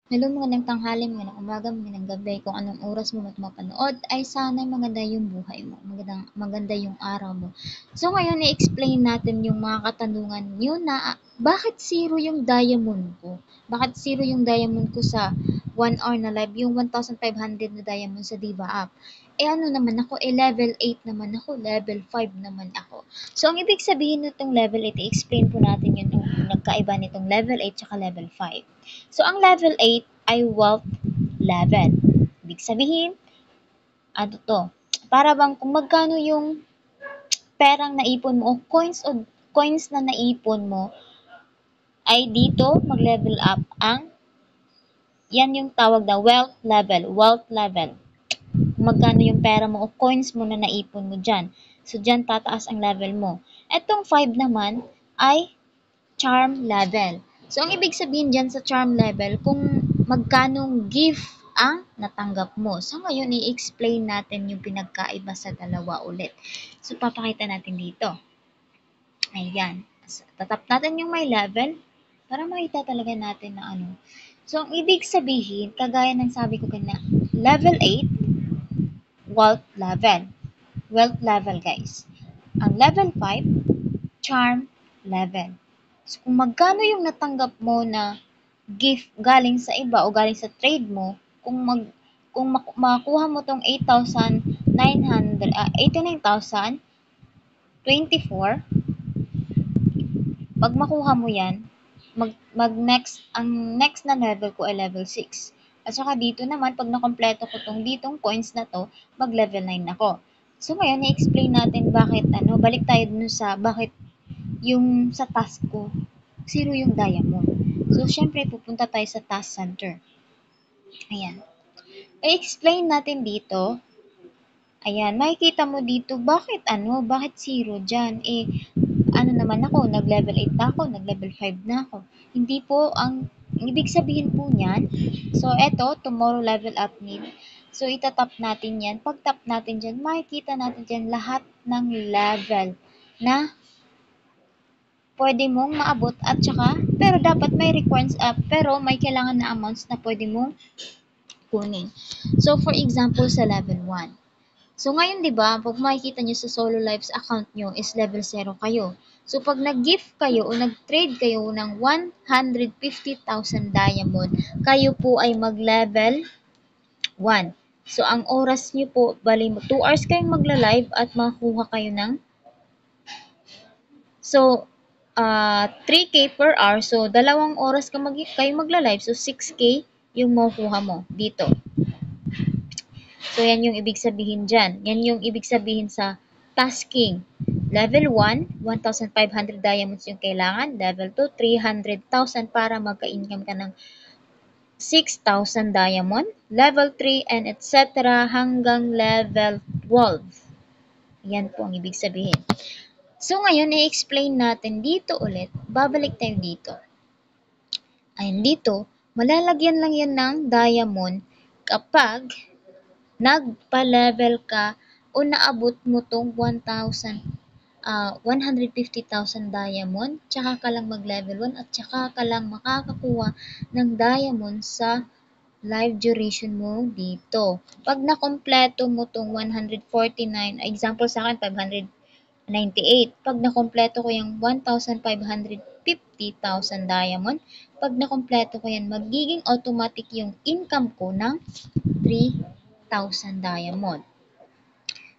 Hello, magandang tanghali, magandang umaga, magandang gabi. Kung anong oras mo mapanood, ay sana maganda yung buhay mo. Maganda yung araw mo. So ngayon, i-explain natin yung mga katanungan nyo na bakit zero yung diamond ko? Bakit zero yung diamond ko sa 1 hour na live, yung 1,500 na diamond sa Diva app? Eh ano naman ako, level 8 naman ako, level 5 naman ako. So ang ibig sabihin nitong level 8, i-explain po natin yun yung nagkaiba nitong level 8 at level 5. So, ang level 8 ay wealth level. Ibig sabihin, ano to? Para bang kung magkano yung perang naipon mo o coins na naipon mo, ay dito mag-level up ang yan yung tawag na wealth level. Wealth level. Kung magkano yung pera mo o coins mo na naipon mo dyan. So, dyan tataas ang level mo. Etong 5 naman ay charm level. So, ang ibig sabihin dyan sa charm level, kung magkanong gift ang natanggap mo. So, ngayon, i-explain natin yung pinagkaiba sa dalawa ulit. So, papakita natin dito. Ayan. So, tatap natin yung may level para makita talaga natin na ano. So, ang ibig sabihin, kagaya ng sabi ko kanina, level 8, wealth level. Wealth level, guys. Ang level 5, charm level. So, kung magkano yung natanggap mo na gift galing sa iba o galing sa trade mo, kung makuha mo tong 89,024, pag makuha mo yan, ang next na level ko ay level 6. At saka dito naman, pag nakompleto ko ditong coins na to, mag level 9 ako. So ngayon, i-explain natin balik tayo dun sa bakit yung sa task ko, zero yung diamond. So, syempre, pupunta tayo sa task center. Ayan. I-explain natin dito. Ayan, makikita mo dito, bakit zero dyan? Ano naman ako, nag-level 8 na ako, nag-level 5 na ako. Hindi po, ang ibig sabihin po niyan, so, eto, tomorrow level up need. So, itatap natin yan. Pag tap natin dyan, makikita natin dyan lahat ng level na pwede mong maabot at saka, pero dapat may requirements pero may kailangan na amounts na pwede mong kunin. So, for example, sa level 1. So, ngayon, di ba, pag makikita nyo sa Solo Lives account nyo is level 0 kayo. So, pag nag-gift kayo o nag-trade kayo ng 150,000 diamond, kayo po ay mag-level 1. So, ang oras nyo po, bali 2 hours kayong magla-live at makuha kayo ng So, 3K per hour. So, 2 oras kayo magla-live. So, 6K yung makukuha mo dito. So, yan yung ibig sabihin dyan. Yan yung ibig sabihin sa tasking. Level 1, 1,500 diamonds yung kailangan. Level 2, 300,000 para magka-income ka ng 6,000 diamond. Level 3, and etc. hanggang level 12. Yan po ang ibig sabihin. So, ngayon, i-explain natin dito ulit. Babalik tayo dito. Ayan, dito, malalagyan lang yan ng diamond kapag nagpa-level ka o naabot mo tong 150,000 diamond, tsaka ka lang mag-level 1 at tsaka ka lang makakakuha ng diamond sa live duration mo dito. Pag nakompleto mo tong 149, example sa akin, 598. Pag nakompleto ko yung 1,550,000 diamond, pag nakompleto ko yan, magiging automatic yung income ko ng 3,000 diamond.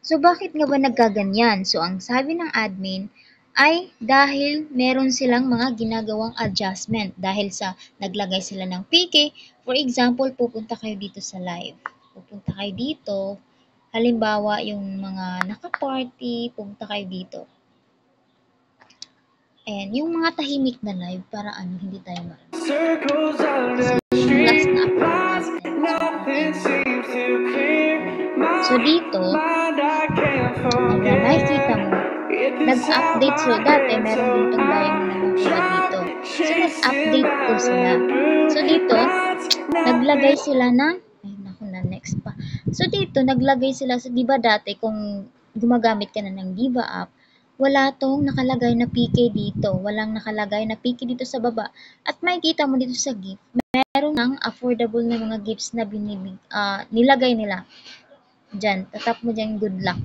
So, bakit nga ba nagkaganyan? So, ang sabi ng admin ay dahil meron silang mga ginagawang adjustment. Dahil sa naglagay sila ng PK, for example, pupunta kayo dito sa live. Pupunta kayo dito, halimbawa, yung mga naka-party, pumunta kayo dito. Ayan, yung mga tahimik na live para hindi tayo Circles on the last street, na nothing seems to clear. So, dito, ayan, nakikita mo, nag-update. So, dati, meron ditong diamond na makuha dito. So, nag-update po sila. So, dito, naglagay sila ng, ay, naku na, next pa. So, dito, naglagay sila, di ba dati, kung gumagamit ka na ng Diva app, wala tong nakalagay na PK dito. Walang nakalagay na PK dito sa baba. At makikita mo dito sa gift, meron ng affordable na mga gifts na nilagay nila. Diyan, tatap mo dyan good luck.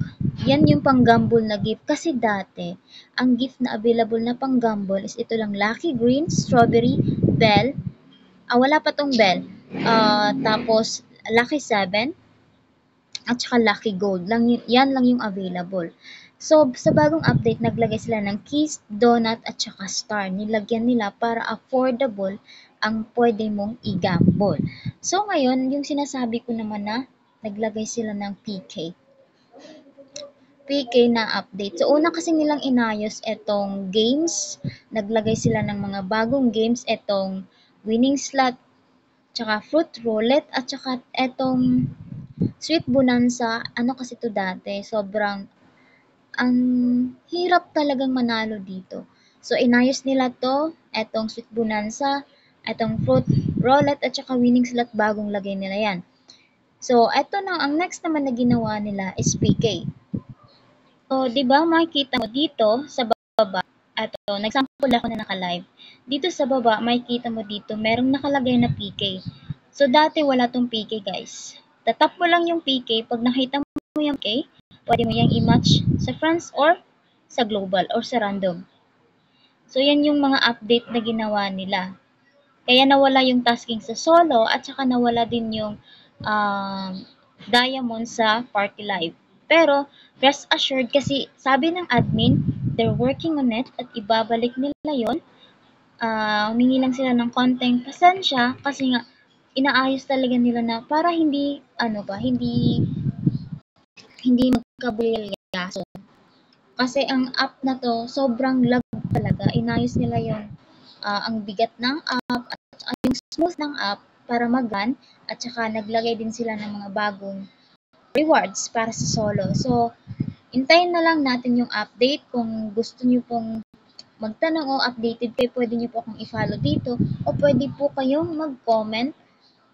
Yan yung pang-gamble na gift. Kasi dati, ang gift na available na pang-gamble is ito lang, Lucky Green, Strawberry, Bell. Wala pa tong Bell. Tapos, Lucky 7, at saka Lucky Gold. Yan lang yung available. So, sa bagong update, naglagay sila ng Kiss, Donut, at saka Star. Nilagyan nila para affordable ang pwede mong i-gamble. So, ngayon, yung sinasabi ko naman na naglagay sila ng PK na update. So, una kasi nilang inayos etong games. Naglagay sila ng mga bagong games, etong winning slot, tsaka fruit roulette, at tsaka etong Sweet Bonanza. Ano kasi to dati, sobrang ang hirap talagang manalo dito. So, inayos nila to, etong Sweet Bonanza, etong fruit roulette, at saka winning slot, bagong lagay nila yan. So, eto na, ang next naman na ginawa nila is PK. So, 'di ba makikita mo dito sa baba, eto, nag-sample ako na naka-live. Dito sa baba, makikita mo dito, merong nakalagay na PK. So, dati wala tong PK, guys. Tatap mo lang yung PK. Pag nakita mo yung PK, pwede mo yung i-match sa friends or sa global or sa random. So, yan yung mga update na ginawa nila. Kaya nawala yung tasking sa solo at saka nawala din yung um, diamond sa party live. Pero rest assured kasi sabi ng admin, they're working on it at ibabalik nila yon. Humingi lang sila ng konting pasensya kasi nga inaayos talaga nila na para hindi magkabulyaso. Kasi ang app na to sobrang lag talaga. Inayos nila yung ang bigat ng app at yung smooth ng app para magan at saka naglagay din sila ng mga bagong rewards para sa solo. So, hintayin na lang natin yung update. Kung gusto niyo pong magtanong o updated kayo, pwede niyo po akong i-follow dito o pwede po kayong mag-comment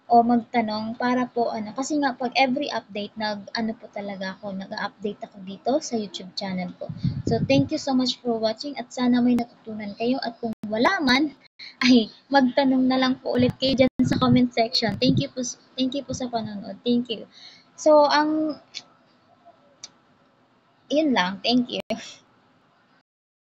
o magtanong para po kasi nga pag every update nag-ano po talaga ako, nag-update ako dito sa YouTube channel ko. So thank you so much for watching at sana may natutunan kayo at kung wala man ay magtanong na lang po ulit kayo dyan sa comment section. Thank you po sa panonood. Thank you. So yun lang. Thank you.